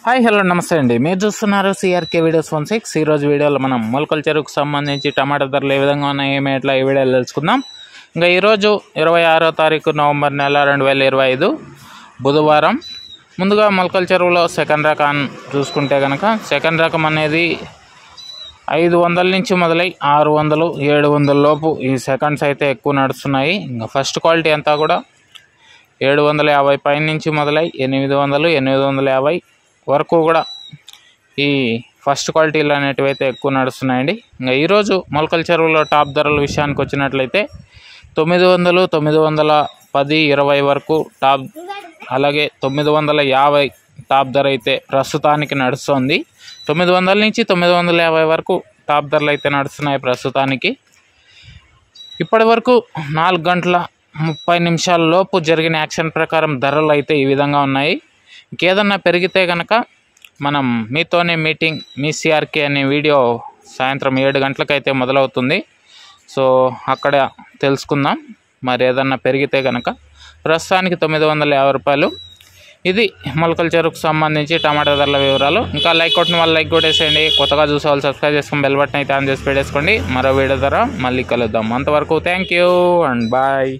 Hi hello నమస్తే అండి. మీరు చూస్తున్నారు సిఆర్కే వీడియోస్ 16. ఈరోజు వీడియోలో మనం మొలకల చెరువుకు సంబంధించి టమాటా ధరలు ఏ విధంగా ఉన్నాయి, ఏమి ఎట్లా ఈ వీడియోలో తెలుసుకుందాం. ఇంకా ఈరోజు 26వ తారీఖు నవంబర్ నెల 2025 బుధవారం. ముందుగా మొలకల చెరువులో సెకండ్ రకం చూసుకుంటే కనుక సెకండ్ రకం అనేది 500 నుంచి మొదలై 600, 700 లోపు ఈ సెకండ్స్ అయితే ఎక్కువ నడుస్తున్నాయి. ఇంకా ఫస్ట్ క్వాలిటీ అంతా కూడా 750 పైన నుంచి మొదలై 800, 850 వరకు కూడా ఈ ఫస్ట్ క్వాలిటీలు అనేటివి అయితే ఎక్కువ నడుస్తున్నాయండి. ఇంకా ఈరోజు మొలకల చెరువులో టాప్ ధరల విషయానికి వచ్చినట్లయితే 900, 910, 20 వరకు టాప్, అలాగే 950 టాప్ ధర అయితే ప్రస్తుతానికి నడుస్తుంది. 900 నుంచి 950 వరకు టాప్ ధరలు అయితే నడుస్తున్నాయి ప్రస్తుతానికి. ఇప్పటి వరకు 4 గంటల 30 నిమిషాల లోపు జరిగిన యాక్షన్ ప్రకారం ధరలు అయితే ఈ విధంగా ఉన్నాయి. ఇంకేదన్నా పెరిగితే కనుక మనం మీతోనే మీటింగ్, మీ సిఆర్కే అనే వీడియో సాయంత్రం 7 గంటలకైతే మొదలవుతుంది. సో అక్కడ తెలుసుకుందాం. మరి ఏదన్నా పెరిగితే కనుక ప్రస్తుతానికి 950 రూపాయలు. ఇది మొలకల చెరువుకు సంబంధించి టమాటా ధరల వివరాలు. ఇంకా లైక్ కొట్టిన వాళ్ళు లైక్ కొట్టేసేయండి. కొత్తగా చూసే వాళ్ళు సబ్స్క్రైబ్ చేసుకుని బెల్ బటన్ అయితే ఆన్ చేసి పెట్టేసుకోండి. మరో వీడియో ద్వారా మళ్ళీ కలుద్దాం. అంతవరకు థ్యాంక్ యూ అండ్ బాయ్.